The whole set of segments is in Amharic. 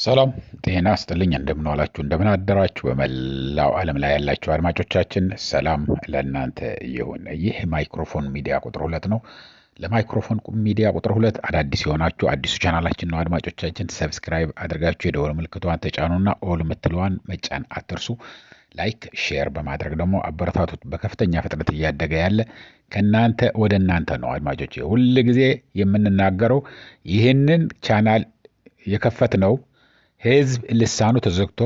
ሰላም ጤና ይስጥልኝ እንደምን ዋላችሁ እንደምን አደራችሁ በመላው ዓለም ላይ ያላችሁ አድማጮቻችን ሰላም ለእናንተ ይሁን። ይህ ማይክሮፎን ሚዲያ ቁጥር 2 ነው። ለማይክሮፎን ሚዲያ ቁጥር 2 አዳዲስ የሆናችሁ አዲሱ ቻናላችን ነው። አድማጮቻችን ሰብስክራይብ አድርጋችሁ የደወል ምልክቷን ተጫኑና ኦል ምትለዋን መጫን አትርሱ። ላይክ ሼር በማድረግ ደግሞ አበረታቱት። በከፍተኛ ፍጥነት እያደገ ያለ ከናንተ ወደ እናንተ ነው። አድማጮቼ ሁሉ ጊዜ የምንናገረው ይህንን ቻናል የከፈት ነው ህዝብ ልሳኑ ተዘግቶ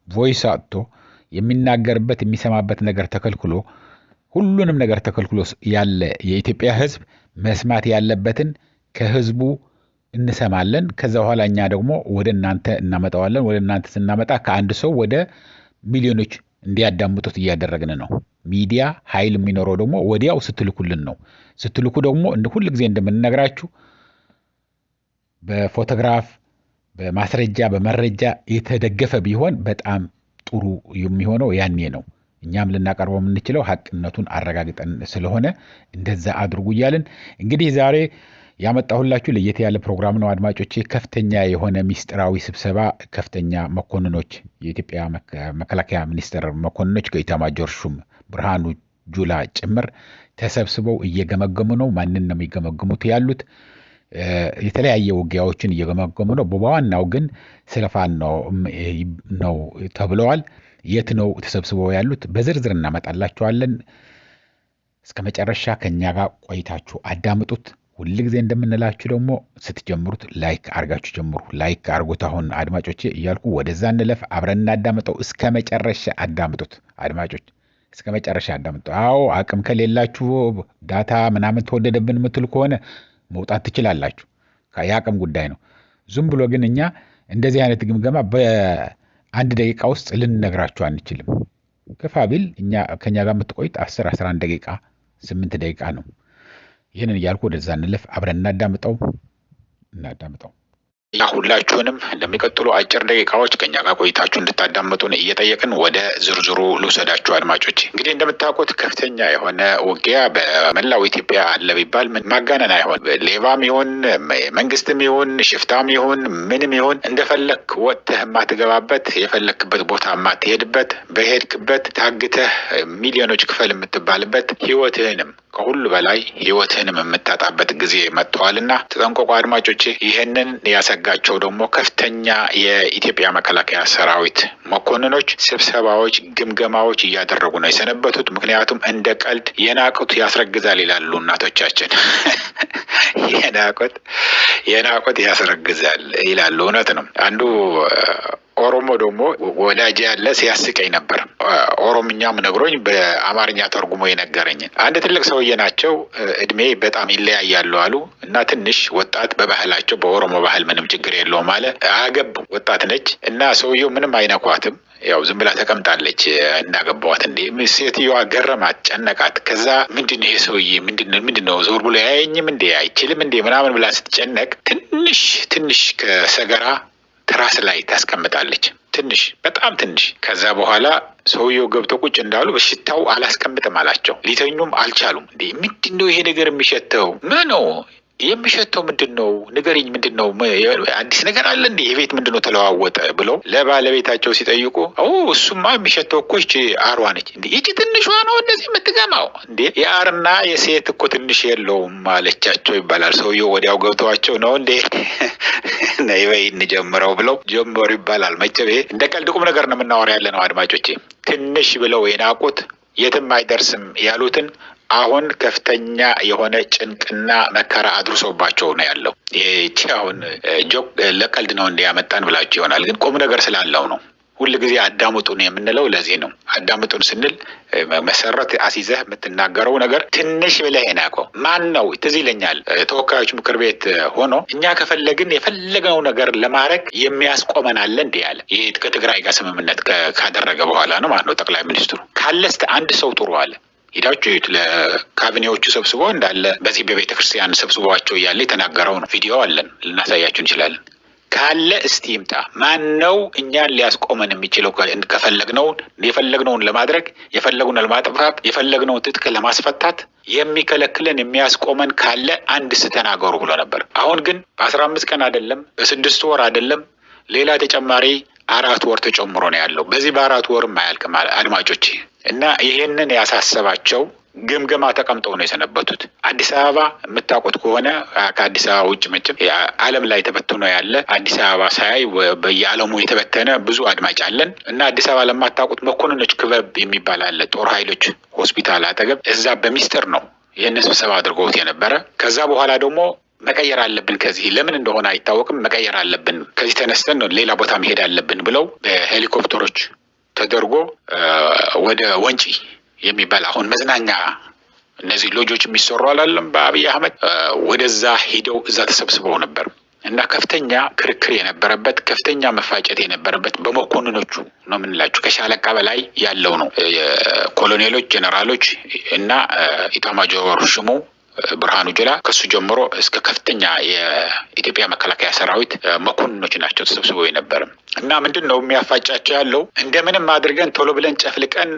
ቮይስ አጥቶ የሚናገርበት የሚሰማበት ነገር ተከልክሎ ሁሉንም ነገር ተከልክሎ ያለ የኢትዮጵያ ህዝብ መስማት ያለበትን ከህዝቡ እንሰማለን። ከዛ በኋላ እኛ ደግሞ ወደ እናንተ እናመጣዋለን። ወደ እናንተ ስናመጣ ከአንድ ሰው ወደ ሚሊዮኖች እንዲያዳምጡት እያደረግን ነው። ሚዲያ ኃይል የሚኖረው ደግሞ ወዲያው ስትልኩልን ነው። ስትልኩ ደግሞ ሁሉ ጊዜ እንደምንነግራችሁ በፎቶግራፍ በማስረጃ በመረጃ የተደገፈ ቢሆን በጣም ጥሩ የሚሆነው ያኔ ነው። እኛም ልናቀርበው የምንችለው ሐቅነቱን አረጋግጠን ስለሆነ እንደዛ አድርጉ እያልን እንግዲህ ዛሬ ያመጣሁላችሁ ለየት ያለ ፕሮግራም ነው። አድማጮቼ ከፍተኛ የሆነ ሚስጥራዊ ስብሰባ ከፍተኛ መኮንኖች የኢትዮጵያ መከላከያ ሚኒስቴር መኮንኖች ከኢታማዦር ሹም ብርሃኑ ጁላ ጭምር ተሰብስበው እየገመገሙ ነው። ማንን ነው የሚገመገሙት ያሉት? የተለያየ ውጊያዎችን እየገመገሙ ነው። በዋናው ግን ስለፋን ነው ተብለዋል። የት ነው ተሰብስበው ያሉት? በዝርዝር እናመጣላችኋለን። እስከ መጨረሻ ከኛ ጋር ቆይታችሁ አዳምጡት። ሁሉ ጊዜ እንደምንላችሁ ደግሞ ስትጀምሩት ላይክ አርጋችሁ ጀምሩ። ላይክ አርጉት። አሁን አድማጮቼ እያልኩ ወደዛ እንለፍ። አብረን እናዳምጠው። እስከ መጨረሻ አዳምጡት አድማጮች፣ እስከ መጨረሻ አዳምጡ። አዎ አቅም ከሌላችሁ ዳታ ምናምን ተወደደብን የምትሉ ከሆነ መውጣት ትችላላችሁ። የአቅም ጉዳይ ነው። ዝም ብሎ ግን እኛ እንደዚህ አይነት ግምገማ በአንድ ደቂቃ ውስጥ ልንነግራችሁ አንችልም። ከፋ ቢል ከኛ ጋር የምትቆይት 10 11 ደቂቃ 8 ደቂቃ ነው። ይህንን እያልኩ ወደዛ እንለፍ። አብረን እናዳምጠው። ሁላችሁንም ለሚቀጥሉ አጭር ደቂቃዎች ከኛ ጋር ቆይታችሁ እንድታዳምጡን እየጠየቅን ወደ ዝርዝሩ ልውሰዳችሁ አድማጮች። እንግዲህ እንደምታውቁት ከፍተኛ የሆነ ውጊያ በመላው ኢትዮጵያ አለ ቢባል ማጋነን አይሆን። ሌባም ይሁን መንግስትም ይሁን ሽፍታም ይሁን ምንም ይሁን እንደፈለክ ወጥተህ የማትገባበት የፈለክበት ቦታ የማትሄድበት በሄድክበት ታግተህ ሚሊዮኖች ክፈል የምትባልበት ህይወትህንም ከሁሉ በላይ ህይወትህንም የምታጣበት ጊዜ መጥቷልና ተጠንቀቁ አድማጮቼ። ይህንን ያሰጋቸው ደግሞ ከፍተኛ የኢትዮጵያ መከላከያ ሰራዊት መኮንኖች ስብሰባዎች፣ ግምገማዎች እያደረጉ ነው የሰነበቱት። ምክንያቱም እንደ ቀልድ የናቁት ያስረግዛል ይላሉ እናቶቻችን። የናቁት ያስረግዛል ይላሉ። እውነት ነው። አንዱ ኦሮሞ ደግሞ ወዳጅ ያለ ሲያስቀኝ ነበር። ኦሮምኛም ነግሮኝ በአማርኛ ተርጉሞ የነገረኝ አንድ ትልቅ ሰውዬ ናቸው። እድሜ በጣም ይለያያሉ አሉ እና ትንሽ ወጣት በባህላቸው በኦሮሞ ባህል ምንም ችግር የለውም አለ። አገቡ ወጣት ነች እና ሰውየው ምንም አይነኳትም። ያው ዝም ብላ ተቀምጣለች። እናገባዋት እንዴ ሴትዮዋ ገረማት፣ ጨነቃት። ከዛ ምንድነው ይሄ ሰውዬ ምንድነው ዞር ብሎ ያየኝም እንዴ አይችልም እንዴ ምናምን ብላ ስትጨነቅ ትንሽ ከሰገራ ትራስ ላይ ታስቀምጣለች። በጣም ትንሽ። ከዛ በኋላ ሰውየው ገብቶ ቁጭ እንዳሉ በሽታው አላስቀምጥም አላቸው። ሊተኙም አልቻሉም። እንዴ ምንድነው ይሄ ነገር የሚሸተው? ምን ነው የሚሸተው? ምንድነው ንገሪኝ፣ ምንድነው አዲስ ነገር አለ እንዴ? የቤት ምንድነው ተለዋወጠ ብለው ለባለቤታቸው ሲጠይቁ እሱማ የሚሸተው እኮ እቺ አርዋ ነች። እንዴ እቺ ትንሿ ነው እንደዚህ የምትገማው? እንዴ የአርና የሴት እኮ ትንሽ የለውም አለቻቸው ይባላል። ሰውየው ወዲያው ገብተዋቸው ነው እንዴ ነይ በይ እንጀምረው ብለው ጀመሩ ይባላል። መቼም እንደ ቀልድ ቁም ነገር ነው የምናወራ ያለ ነው አድማጮቼ። ትንሽ ብለው የናቁት የትም አይደርስም ያሉትን አሁን ከፍተኛ የሆነ ጭንቅና መከራ አድርሶባቸው ነው ያለው። ይሄ አሁን ጆክ ለቀልድ ነው እንዲያመጣን ብላችሁ ይሆናል፣ ግን ቁም ነገር ስላለው ነው። ሁሉ ጊዜ አዳምጡን የምንለው ለዚህ ነው። አዳምጡን ስንል መሰረት አሲዘህ የምትናገረው ነገር ትንሽ ብለህ የናቀው ማን ነው? ትዝ ይለኛል ተወካዮች ምክር ቤት ሆኖ እኛ ከፈለግን የፈለገው ነገር ለማድረግ የሚያስቆመን አለ እንዴ ያለ። ይሄ ከትግራይ ጋር ስምምነት ካደረገ በኋላ ነው ማለት ነው። ጠቅላይ ሚኒስትሩ ካለስተ አንድ ሰው ጥሩ አለ ሄዳችሁ ለካቢኔዎቹ ሰብስቦ እንዳለ በዚህ በቤተክርስቲያን ሰብስቧቸው እያለ የተናገረው ነው። ቪዲዮ አለን ልናሳያችሁ እንችላለን። ካለ እስቲ ይምጣ። ማን ነው እኛን ሊያስቆመን የሚችለው? የፈለግነውን ለማድረግ የፈለግነውን ለማጥፋት የፈለግነውን ትጥቅ ለማስፈታት የሚከለክለን የሚያስቆመን ካለ አንድ ተናገሩ ብሎ ነበር። አሁን ግን በ15 ቀን አይደለም በ6 ወር አይደለም ሌላ ተጨማሪ 4 ወር ተጨምሮ ነው ያለው። በዚህ በ4 ወርም አያልቅም አድማጮች። እና ይሄንን ያሳሰባቸው ግምገማ ተቀምጠው ነው የሰነበቱት። አዲስ አበባ የምታውቁት ከሆነ ከአዲስ አበባ ውጭ መቼም ዓለም ላይ ተበትኖ ያለ አዲስ አበባ ሳይ በየዓለሙ የተበተነ ብዙ አድማጭ አለን። እና አዲስ አበባ ለማታውቁት መኮንኖች ክበብ የሚባል አለ፣ ጦር ኃይሎች ሆስፒታል አጠገብ። እዛ በሚስጥር ነው ይህን ስብሰባ አድርገውት የነበረ። ከዛ በኋላ ደግሞ መቀየር አለብን፣ ከዚህ ለምን እንደሆነ አይታወቅም፣ መቀየር አለብን፣ ከዚህ ተነስተን ነው ሌላ ቦታ መሄድ አለብን ብለው በሄሊኮፕተሮች ተደርጎ ወደ ወንጪ የሚባል አሁን መዝናኛ እነዚህ ሎጆች የሚሰሩ አላለም በአብይ አህመድ ወደዛ ሄደው እዛ ተሰብስበው ነበር። እና ከፍተኛ ክርክር የነበረበት ከፍተኛ መፋጨት የነበረበት በመኮንኖቹ ነው የምንላችሁ። ከሻለቃ በላይ ያለው ነው ኮሎኔሎች፣ ጀነራሎች እና ኢታማጆር ሹሙ ብርሃኑ ጁላ ከሱ ጀምሮ እስከ ከፍተኛ የኢትዮጵያ መከላከያ ሰራዊት መኮንኖች ናቸው ተሰብስበው የነበረ። እና ምንድነው የሚያፋጫቸው ያለው እንደምንም አድርገን ቶሎ ብለን ጨፍልቀን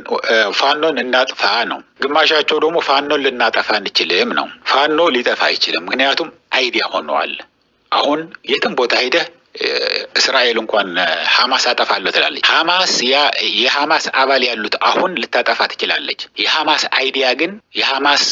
ፋኖን እናጥፋ ነው። ግማሻቸው ደግሞ ፋኖን ልናጠፋ እንችልም ነው። ፋኖ ሊጠፋ አይችልም፣ ምክንያቱም አይዲያ ሆነዋል። አሁን የትም ቦታ ሄደህ እስራኤል እንኳን ሐማስ አጠፋለሁ ትላለች። ሐማስ የሐማስ አባል ያሉት አሁን ልታጠፋ ትችላለች። የሐማስ አይዲያ ግን የሐማስ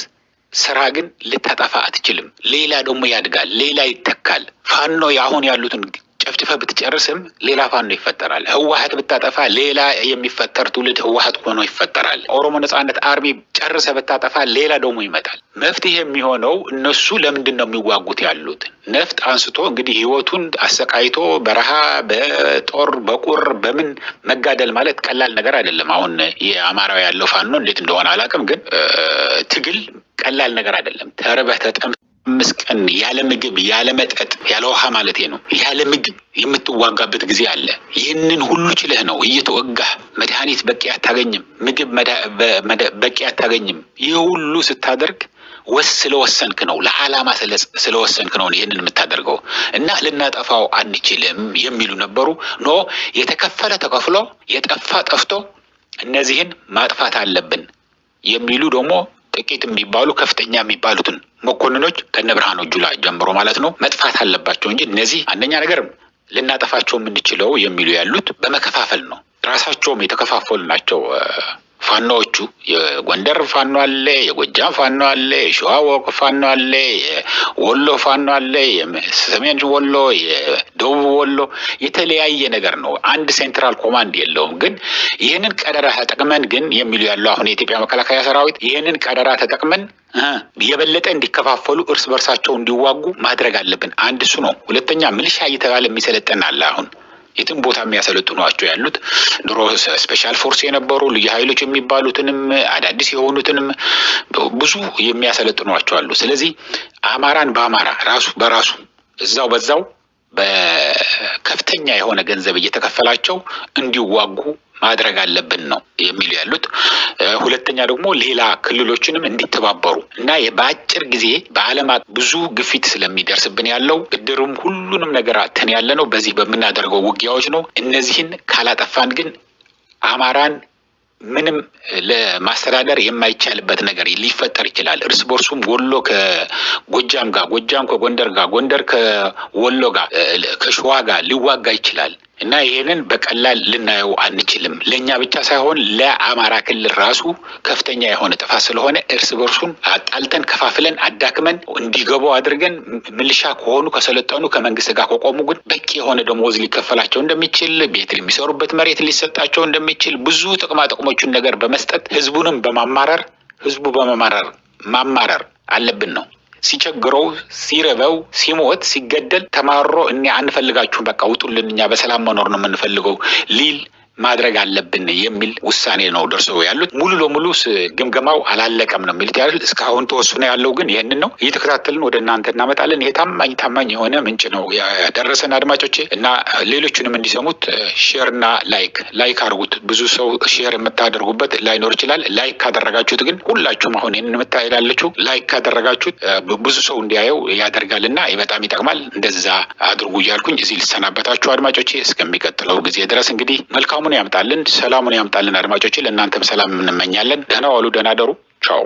ስራ ግን ልታጠፋ አትችልም። ሌላ ደግሞ ያድጋል፣ ሌላ ይተካል። ፋኖ አሁን ያሉትን ጨፍጭፈ ብትጨርስም ሌላ ፋኖ ይፈጠራል። ህወሓት ብታጠፋ ሌላ የሚፈጠር ትውልድ ህወሓት ሆኖ ይፈጠራል። ኦሮሞ ነጻነት አርሚ ጨርሰ ብታጠፋ ሌላ ደግሞ ይመጣል። መፍትሄ የሚሆነው እነሱ ለምንድን ነው የሚዋጉት ያሉት? ነፍጥ አንስቶ እንግዲህ ህይወቱን አሰቃይቶ በረሃ በጦር በቁር በምን መጋደል ማለት ቀላል ነገር አይደለም። አሁን የአማራው ያለው ፋኖ እንዴት እንደሆነ አላውቅም፣ ግን ትግል ቀላል ነገር አይደለም። ተርበህ ተጠምተህ 5 ቀን ያለ ምግብ ያለ መጠጥ ያለ ውሃ ማለት ነው ያለ ምግብ የምትዋጋበት ጊዜ አለ። ይህንን ሁሉ ችለህ ነው እየተወጋህ መድኃኒት በቂ አታገኝም፣ ምግብ በቂ አታገኝም። ይህ ሁሉ ስታደርግ ስለወሰንክ ነው፣ ለዓላማ ስለወሰንክ ነው ይህንን የምታደርገው። እና ልናጠፋው አንችልም የሚሉ ነበሩ። ኖ የተከፈለ ተከፍሎ የጠፋ ጠፍቶ እነዚህን ማጥፋት አለብን የሚሉ ደግሞ ጥቂት የሚባሉ ከፍተኛ የሚባሉትን መኮንኖች ከነብርሃኑ ጁላ ጀምሮ ማለት ነው መጥፋት አለባቸው እንጂ እነዚህ አንደኛ ነገር ልናጠፋቸው የምንችለው የሚሉ ያሉት በመከፋፈል ነው። ራሳቸውም የተከፋፈሉ ናቸው። ፋኖቹ የጎንደር ፋኖ አለ፣ የጎጃም ፋኖ አለ፣ የሸዋ ፋኖ አለ፣ የወሎ ፋኖ አለ፣ የሰሜን ወሎ፣ የደቡብ ወሎ የተለያየ ነገር ነው። አንድ ሴንትራል ኮማንድ የለውም። ግን ይህንን ቀደራ ተጠቅመን ግን የሚሉ ያለው አሁን የኢትዮጵያ መከላከያ ሰራዊት ይህንን ቀደራ ተጠቅመን የበለጠ እንዲከፋፈሉ እርስ በርሳቸው እንዲዋጉ ማድረግ አለብን። አንድ እሱ ነው። ሁለተኛ ሚሊሻ እየተባለ የሚሰለጠን አለ። አሁን የትም ቦታ የሚያሰለጥኗቸው ያሉት ድሮ ስፔሻል ፎርስ የነበሩ ልዩ ኃይሎች የሚባሉትንም አዳዲስ የሆኑትንም ብዙ የሚያሰለጥኗቸው አሉ። ስለዚህ አማራን በአማራ ራሱ በራሱ እዛው በዛው በከፍተኛ የሆነ ገንዘብ እየተከፈላቸው እንዲዋጉ ማድረግ አለብን ነው የሚሉ ያሉት። ሁለተኛ ደግሞ ሌላ ክልሎችንም እንዲተባበሩ እና በአጭር ጊዜ በዓለም ብዙ ግፊት ስለሚደርስብን ያለው እድሩም ሁሉንም ነገር አተን ያለ ነው በዚህ በመናደርገው ውጊያዎች ነው። እነዚህን ካላጠፋን ግን አማራን ምንም ለማስተዳደር የማይቻልበት ነገር ሊፈጠር ይችላል። እርስ በርሱም ወሎ ከጎጃም ጋር፣ ጎጃም ከጎንደር ጋር፣ ጎንደር ከወሎ ጋር፣ ከሸዋ ጋር ሊዋጋ ይችላል እና ይሄንን በቀላል ልናየው አንችልም። ለኛ ብቻ ሳይሆን ለአማራ ክልል ራሱ ከፍተኛ የሆነ ጥፋት ስለሆነ እርስ በርሱን አጣልተን ከፋፍለን አዳክመን እንዲገቡ አድርገን ሚሊሻ ከሆኑ ከሰለጠኑ ከመንግስት ጋር ከቆሙ ግን በቂ የሆነ ደሞዝ ሊከፈላቸው እንደሚችል፣ ቤት የሚሰሩበት መሬት ሊሰጣቸው እንደሚችል ብዙ ጥቅሞችን ነገር በመስጠት ህዝቡንም በማማረር ህዝቡ ማማረር አለብን ነው። ሲቸግረው ሲረበው ሲሞት ሲገደል ተማሮ እኛ አንፈልጋችሁም በቃ ውጡልን እኛ በሰላም መኖር ነው የምንፈልገው ሊል ማድረግ አለብን የሚል ውሳኔ ነው ደርሰው ያሉት። ሙሉ ለሙሉ ግምገማው አላለቀም ነው የሚሉት ያሉት። እስካሁን ተወስኖ ያለው ግን ይሄንን ነው እየተከታተልን ወደ እናንተ እናመጣለን። ይሄ ታማኝ የሆነ ምንጭ ነው ያደረሰን አድማጮቼ እና ሌሎችንም እንዲሰሙት ሼርና ላይክ አድርጉት። ብዙ ሰው ሼር የምታደርጉበት ላይኖር ይችላል። ላይክ ካደረጋችሁት ግን ሁላችሁም አሁን ይሄንን የምታይላላችሁ ላይክ ካደረጋችሁት ብዙ ሰው እንዲያየው ያደርጋልና በጣም ይጠቅማል። እንደዛ አድርጉ እያልኩኝ እዚህ ልሰናበታችሁ አድማጮቼ። እስከሚቀጥለው ጊዜ ድረስ እንግዲህ መልካሙን ያምጣልን፣ ሰላሙን ያምጣልን። አድማጮቼ ለእናንተም ሰላም እንመኛለን። ደህና ዋሉ፣ ደህና ደሩ። ቻው።